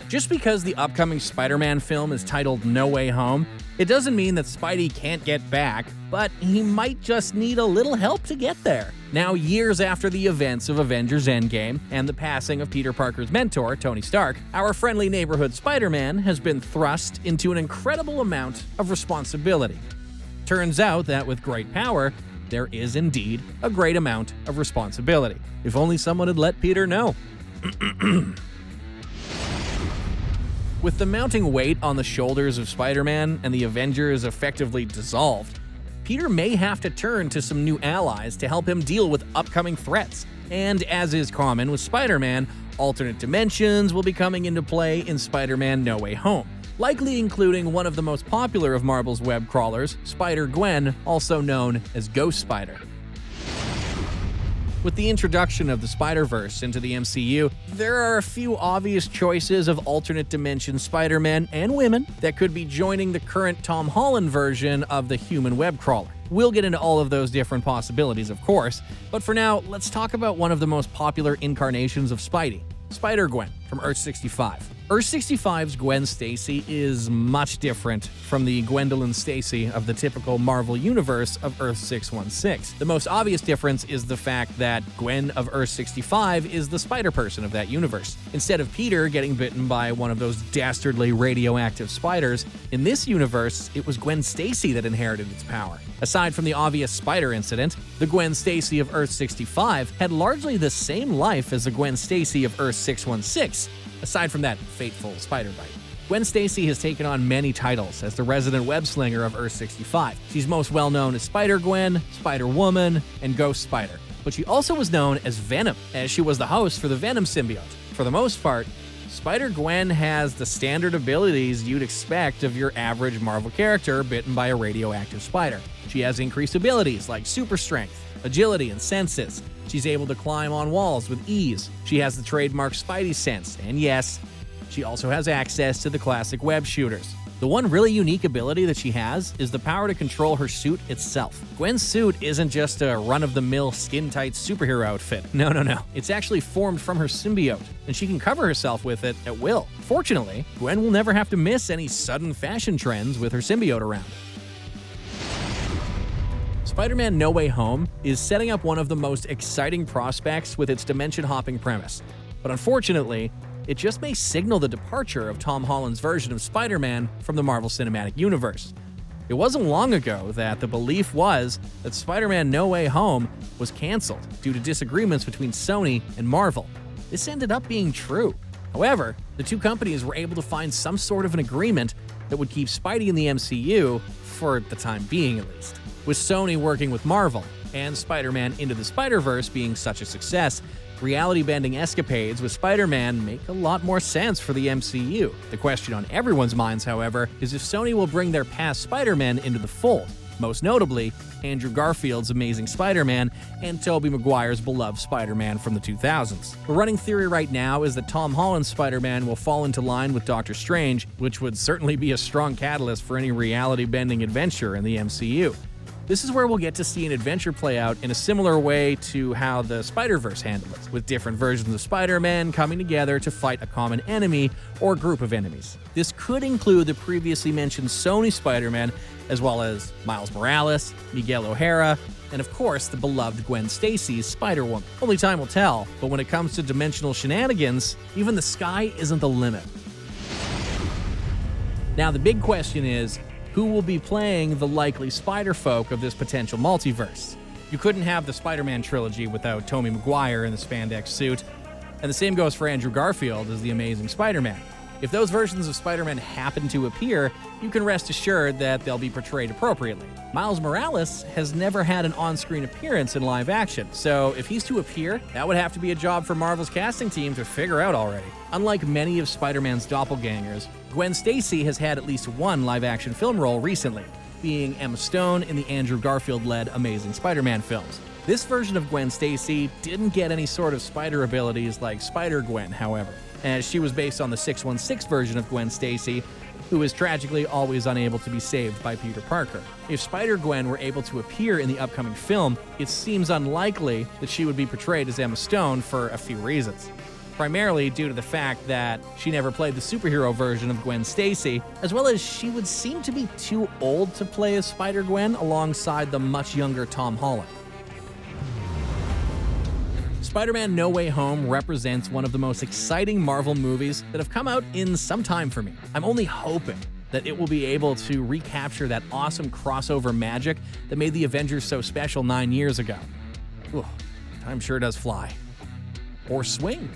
Just because the upcoming Spider-Man film is titled No Way Home, it doesn't mean that Spidey can't get back, but he might just need a little help to get there. Now, years after the events of Avengers Endgame and the passing of Peter Parker's mentor, Tony Stark, our friendly neighborhood Spider-Man has been thrust into an incredible amount of responsibility. Turns out that with great power, there is indeed a great amount of responsibility. If only someone had let Peter know. With the mounting weight on the shoulders of Spider-Man and the Avengers effectively dissolved, Peter may have to turn to some new allies to help him deal with upcoming threats. And as is common with Spider-Man, alternate dimensions will be coming into play in Spider-Man No Way Home, likely including one of the most popular of Marvel's web crawlers, Spider Gwen, also known as Ghost Spider. With the introduction of the Spider-Verse into the MCU, there are a few obvious choices of alternate dimension Spider-Men and women that could be joining the current Tom Holland version of the human web crawler. We'll get into all of those different possibilities, of course, but for now, let's talk about one of the most popular incarnations of Spidey, Spider Gwen from Earth 65. Earth 65's Gwen Stacy is much different from the Gwendolyn Stacy of the typical Marvel universe of Earth 616. The most obvious difference is the fact that Gwen of Earth 65 is the Spider-Person of that universe. Instead of Peter getting bitten by one of those dastardly radioactive spiders, in this universe, it was Gwen Stacy that inherited its power. Aside from the obvious spider incident, the Gwen Stacy of Earth 65 had largely the same life as the Gwen Stacy of Earth 616, aside from that fateful spider bite. Gwen Stacy has taken on many titles as the resident web-slinger of Earth 65. She's most well known as Spider Gwen, Spider Woman, and Ghost Spider. But she also was known as Venom, as she was the host for the Venom symbiote. For the most part, Spider Gwen has the standard abilities you'd expect of your average Marvel character bitten by a radioactive spider. She has increased abilities like super strength, agility, and senses. She's able to climb on walls with ease. She has the trademark Spidey sense, and yes, she also has access to the classic web shooters. The one really unique ability that she has is the power to control her suit itself. Gwen's suit isn't just a run-of-the-mill skin-tight superhero outfit. No. It's actually formed from her symbiote, and she can cover herself with it at will. Fortunately, Gwen will never have to miss any sudden fashion trends with her symbiote around. Spider-Man No Way Home is setting up one of the most exciting prospects with its dimension-hopping premise. But unfortunately, it just may signal the departure of Tom Holland's version of Spider-Man from the Marvel Cinematic Universe. It wasn't long ago that the belief was that Spider-Man No Way Home was canceled due to disagreements between Sony and Marvel. This ended up being true. However, the two companies were able to find some sort of an agreement that would keep Spidey in the MCU, for the time being at least. With Sony working with Marvel, and Spider-Man Into the Spider-Verse being such a success, reality-bending escapades with Spider-Man make a lot more sense for the MCU. The question on everyone's minds, however, is if Sony will bring their past Spider-Man into the fold, most notably Andrew Garfield's Amazing Spider-Man and Tobey McGuire's beloved Spider-Man from the 2000s. The running theory right now is that Tom Holland's Spider-Man will fall into line with Doctor Strange, which would certainly be a strong catalyst for any reality-bending adventure in the MCU. This is where we'll get to see an adventure play out in a similar way to how the Spider-Verse handled it, with different versions of Spider-Man coming together to fight a common enemy or group of enemies. This could include the previously mentioned Sony Spider-Man, as well as Miles Morales, Miguel O'Hara, and of course the beloved Gwen Stacy's Spider-Woman. Only time will tell, but when it comes to dimensional shenanigans, even the sky isn't the limit. Now the big question is, who will be playing the likely Spider-Folk of this potential multiverse? You couldn't have the Spider-Man trilogy without Tobey McGuire in the spandex suit, and the same goes for Andrew Garfield as the Amazing Spider-Man. If those versions of Spider-Man happen to appear, you can rest assured that they'll be portrayed appropriately. Miles Morales has never had an on-screen appearance in live action, so if he's to appear, that would have to be a job for Marvel's casting team to figure out already. Unlike many of Spider-Man's doppelgangers, Gwen Stacy has had at least one live-action film role recently, being Emma Stone in the Andrew Garfield-led Amazing Spider-Man films. This version of Gwen Stacy didn't get any sort of spider abilities like Spider Gwen, however, as she was based on the 616 version of Gwen Stacy, who is tragically always unable to be saved by Peter Parker. If Spider Gwen were able to appear in the upcoming film, it seems unlikely that she would be portrayed as Emma Stone for a few reasons. primarily due to the fact that she never played the superhero version of Gwen Stacy, as well as she would seem to be too old to play as Spider Gwen alongside the much younger Tom Holland. Spider-Man No Way Home represents one of the most exciting Marvel movies that have come out in some time for me. I'm only hoping that it will be able to recapture that awesome crossover magic that made the Avengers so special 9 years ago. Ooh, time sure does fly. Or swing.